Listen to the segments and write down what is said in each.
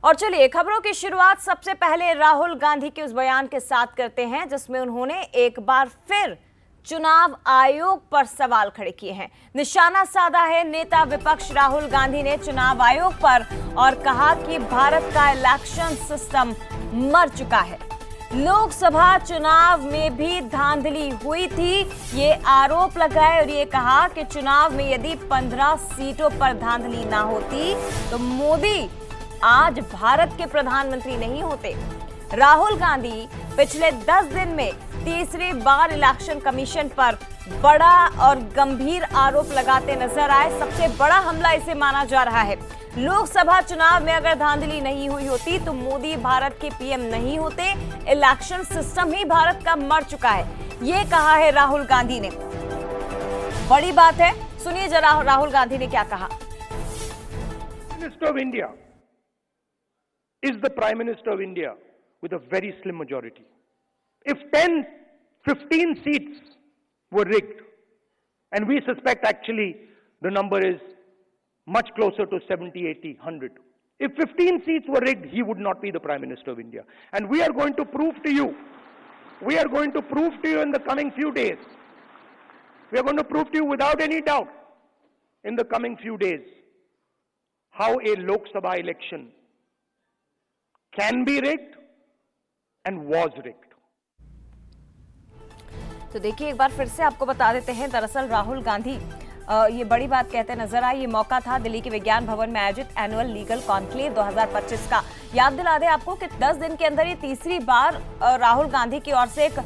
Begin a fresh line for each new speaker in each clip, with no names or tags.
और चलिए खबरों की शुरुआत सबसे पहले राहुल गांधी के उस बयान के साथ करते हैं जिसमें उन्होंने एक बार फिर चुनाव आयोग पर सवाल खड़े किए हैं। निशाना साधा है नेता विपक्ष राहुल गांधी ने चुनाव आयोग पर और कहा कि भारत का इलेक्शन सिस्टम मर चुका है। लोकसभा चुनाव में भी धांधली हुई थी, ये आरोप लगाए और ये कहा कि चुनाव में यदि 15 सीटों पर धांधली ना होती तो मोदी आज भारत के प्रधानमंत्री नहीं होते। राहुल गांधी पिछले 10 दिन में तीसरी बार इलेक्शन कमीशन पर बड़ा और गंभीर आरोप लगाते नजर आए। सबसे बड़ा हमला इसे माना जा रहा है। लोकसभा चुनाव में अगर धांधली नहीं हुई होती तो मोदी भारत के पीएम नहीं होते। इलेक्शन सिस्टम ही भारत का मर चुका है, ये कहा है राहुल गांधी ने। बड़ी बात है, सुनिए जरा राहुल गांधी ने क्या कहा।
Minister of India is the Prime Minister of India with a very slim majority. If 10, 15 seats were rigged, and we suspect actually the number is much closer to 70, 80, 100. If 15 seats were rigged, he would not be the Prime Minister of India. And we are going to prove to you, in the coming few days, we are going to prove to you without any doubt in the coming few days how a Lok Sabha election can be rigged and was rigged.
तो देखिए एक बार फिर से आपको बता देते हैं, दरअसल राहुल गांधी ये बड़ी बात कहते नजर आए। ये मौका था दिल्ली के विज्ञान भवन में आयोजित एनुअल लीगल कॉन्क्लेव 2025 का। याद दिला दें आपको कि 10 दिन के अंदर ये तीसरी बार राहुल गांधी की ओर से एक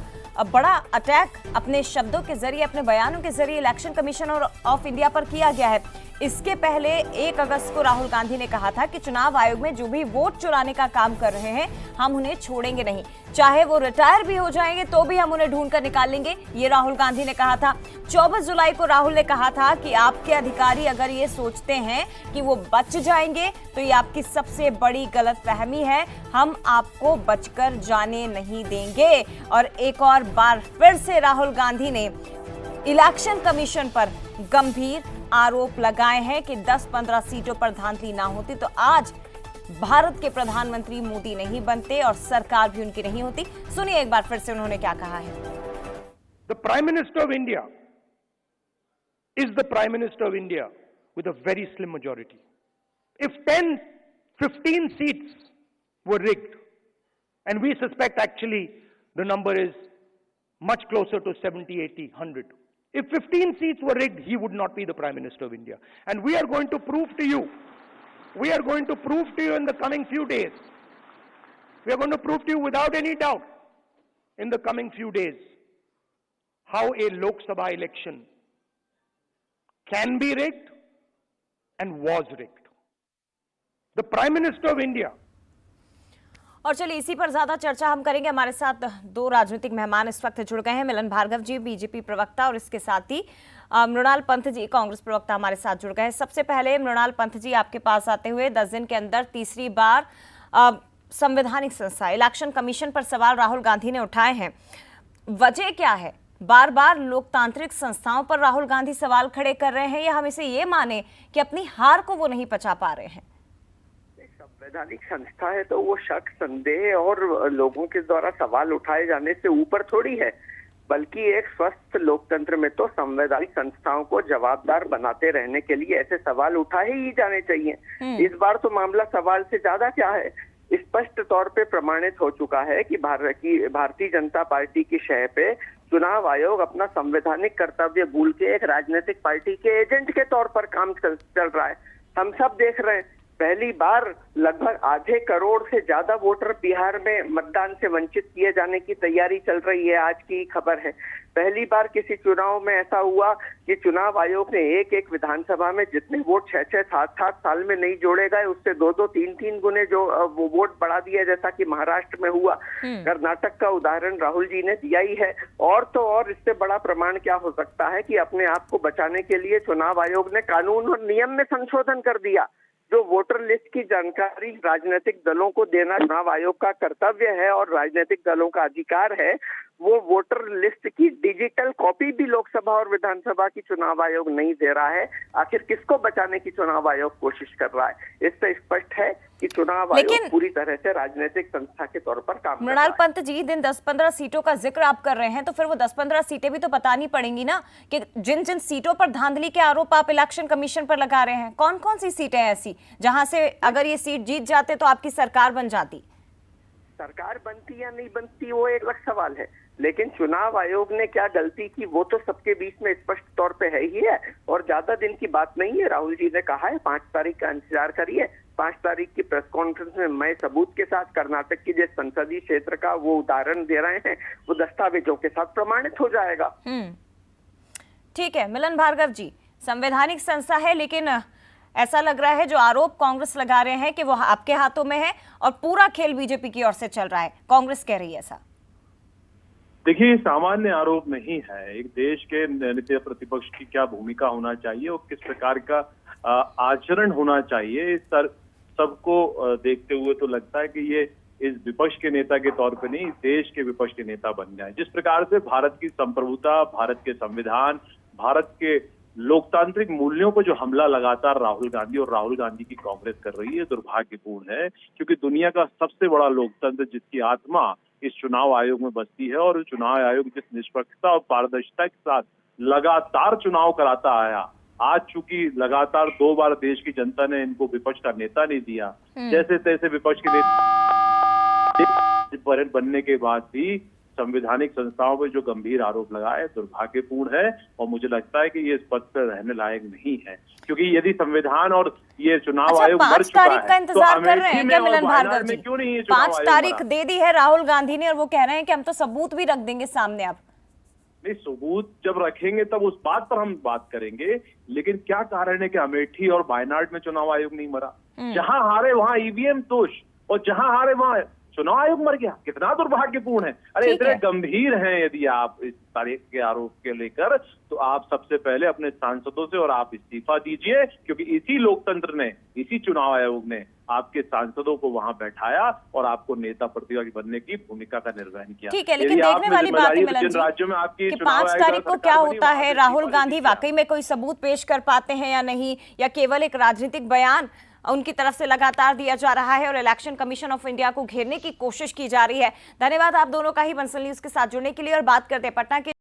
बड़ा अटैक अपने शब्दों के जरिए, अपने बयानों के जरिए इलेक्शन कमीशन ऑफ इंडिया पर किया गया है। इसके पहले 1 अगस्त को राहुल गांधी ने कहा था कि चुनाव आयोग में जो भी वोट चुराने का काम कर रहे हैं हम उन्हें छोड़ेंगे नहीं, चाहे वो रिटायर भी हो जाएंगे तो भी हम उन्हें ढूंढ कर निकाल लेंगे, ये राहुल गांधी ने कहा था। 24 जुलाई को राहुल ने कहा था कि आपके अधिकारी अगर ये सोचते हैं कि वो बच जाएंगे तो ये आपकी सबसे बड़ी गलतफहमी है, हम आपको बचकर जाने नहीं देंगे। और एक और बार फिर से राहुल गांधी ने इलेक्शन कमीशन पर गंभीर आरोप लगाए हैं कि 10-15 सीटों पर धांधली ना होती तो आज भारत के प्रधानमंत्री मोदी नहीं बनते और सरकार भी उनकी नहीं होती। सुनिए एक बार फिर से उन्होंने क्या कहा है।
The Prime Minister of India is the Prime Minister of India with a very slim majority. If 10, 15 seats were rigged, and we suspect actually the number is much closer to 70, 80, 100. If 15 seats were rigged, he would not be the Prime Minister of India. And we are going to prove to you, in the coming few days, we are going to prove to you without any doubt in the coming few days how a Lok Sabha election can be rigged and was rigged. The Prime Minister of India.
और चलिए इसी पर ज्यादा चर्चा हम करेंगे। हमारे साथ 2 राजनीतिक मेहमान इस वक्त जुड़ गए हैं। मिलन भार्गव जी बीजेपी प्रवक्ता और इसके साथ ही मृणाल पंत जी कांग्रेस प्रवक्ता हमारे साथ जुड़ गए हैं। सबसे पहले मृणाल पंत जी आपके पास आते हुए, 10 दिन के अंदर तीसरी बार संवैधानिक संस्था इलेक्शन कमीशन पर सवाल राहुल गांधी ने उठाए हैं, वजह क्या है? बार बार लोकतांत्रिक संस्थाओं पर राहुल गांधी सवाल खड़े कर रहे हैं या हम इसे ये माने कि अपनी हार को वो नहीं पचा पा रहे हैं?
संवैधानिक संस्था है तो वो शक, संदेह और लोगों के द्वारा सवाल उठाए जाने से ऊपर थोड़ी है, बल्कि एक स्वस्थ लोकतंत्र में तो संवैधानिक संस्थाओं को जवाबदार बनाते रहने के लिए ऐसे सवाल उठाए ही जाने चाहिए। इस बार तो मामला सवाल से ज्यादा क्या है, स्पष्ट तौर पे प्रमाणित हो चुका है कि भारतीय जनता पार्टी की शह पे चुनाव आयोग अपना संवैधानिक कर्तव्य भूल के एक राजनीतिक पार्टी के एजेंट के तौर पर काम चल रहा है। हम सब देख रहे हैं, पहली बार लगभग आधे करोड़ से ज्यादा वोटर बिहार में मतदान से वंचित किए जाने की तैयारी चल रही है, आज की खबर है। पहली बार किसी चुनाव में ऐसा हुआ कि चुनाव आयोग ने एक विधानसभा में जितने वोट 6-6, 7-7 साल में नहीं जोड़े गए उससे 2-2, 3-3 गुने जो वो वोट बढ़ा दिया, जैसा कि महाराष्ट्र में हुआ। कर्नाटक का उदाहरण राहुल जी ने दिया ही है। और तो और इससे बड़ा प्रमाण क्या हो सकता है कि अपने आप को बचाने के लिए चुनाव आयोग ने कानून और नियम में संशोधन कर दिया। जो वोटर लिस्ट की जानकारी राजनीतिक दलों को देना चुनाव आयोग का कर्तव्य है और राजनीतिक दलों का अधिकार है, वो वोटर लिस्ट की डिजिटल कॉपी भी लोकसभा और विधानसभा की चुनाव आयोग नहीं दे रहा है। आखिर किसको बचाने की चुनाव आयोग कोशिश कर रहा है? इससे स्पष्ट है कि चुनाव आयोग पूरी तरह से राजनीतिक संस्था के तौर पर काम कर रहा है।
मृणाल पंत जी, दिन 10-15 सीटों का जिक्र आप कर रहे हैं, तो फिर वो 10-15 सीटें भी तो बतानी पड़ेंगी ना, कि जिन जिन सीटों पर धांधली के आरोप आप इलेक्शन कमीशन पर लगा रहे हैं, कौन कौन सी सीटें ऐसी जहां से अगर ये सीट जीत जाते तो आपकी सरकार बन जाती?
सरकार बनती या नहीं बनती वो एक अलग सवाल है, लेकिन चुनाव आयोग ने क्या गलती की वो तो सबके बीच में स्पष्ट तौर पे है ही है। और ज्यादा दिन की बात नहीं है, राहुल जी ने कहा है 5 तारीख का इंतजार करिए। 5 तारीख की प्रेस कॉन्फ्रेंस में मैं सबूत के साथ कर्नाटक की जिस संसदीय क्षेत्र का वो उदाहरण दे रहे हैं वो दस्तावेजों के साथ प्रमाणित हो जाएगा।
ठीक है मिलन भार्गव जी, संवैधानिक संस्था है, लेकिन ऐसा लग रहा है जो आरोप कांग्रेस लगा रहे हैं कि वो आपके हाथों में है और पूरा खेल बीजेपी की ओर से चल रहा है, कांग्रेस कह रही है ऐसा।
देखिए, सामान्य आरोप नहीं है। एक देश के नेता प्रतिपक्ष की क्या भूमिका होना चाहिए और किस प्रकार का आचरण होना चाहिए, इस सबको देखते हुए तो लगता है कि ये इस विपक्ष के नेता के तौर पे नहीं, देश के विपक्ष के नेता बन जाए। जिस प्रकार से भारत की संप्रभुता, भारत के संविधान, भारत के लोकतांत्रिक मूल्यों पर जो हमला लगातार राहुल गांधी और राहुल गांधी की कांग्रेस कर रही है, दुर्भाग्यपूर्ण है। क्योंकि दुनिया का सबसे बड़ा लोकतंत्र जिसकी आत्मा इस चुनाव आयोग में बसती है, और चुनाव आयोग जिस निष्पक्षता और पारदर्शिता के साथ लगातार चुनाव कराता आया, आज चूंकि लगातार 2 बार देश की जनता ने इनको विपक्ष का नेता नहीं दिया, जैसे तैसे विपक्ष के नेता बनने के बाद भी संवैधानिक संस्थाओं पर जो गंभीर आरोप लगाए दुर्भाग्यपूर्ण है। और मुझे लगता है कि ये इस पद पर रहने लायक नहीं है, क्योंकि यदि संविधान और ये चुनाव आयोग मर चुका है,
5 तारीख का इंतजार कर रहे हैं क्या मिलन भार्गव जी?
क्यों नहीं
5 तारीख दे दी है राहुल गांधी ने और वो कह रहे हैं कि हम तो सबूत भी रख देंगे सामने। आप
नहीं, सबूत जब रखेंगे तब उस बात पर हम बात करेंगे, लेकिन क्या कारण है कि अमेठी और वायनाड में चुनाव आयोग नहीं मरा? जहां हारे वहां ईवीएम दोष, और जहां हारे वहां चुनाव आयोग मर गया। कितना दुर्भाग्यपूर्ण है। अरे इतने गंभीर हैं यदि आप इस तारीख के आरोप के लेकर, तो आप सबसे पहले अपने सांसदों से और आप इस्तीफा दीजिए, क्योंकि इसी लोकतंत्र ने, इसी चुनाव आयोग ने आपके सांसदों को वहां बैठाया और आपको नेता प्रतिपक्ष बनने की भूमिका का निर्वहन किया।
ठीक है, लेकिन देखने वाली बात है मिलन जी,
राज्यों में आपकी
कि 5 तारीख को क्या होता है, राहुल गांधी वाकई में कोई सबूत पेश कर पाते हैं या नहीं, या केवल एक राजनीतिक बयान उनकी तरफ से लगातार दिया जा रहा है और इलेक्शन कमीशन ऑफ इंडिया को घेरने की कोशिश की जा रही है। धन्यवाद आप दोनों का ही बंसल न्यूज के साथ जुड़ने के लिए। और बात करते हैं पटना के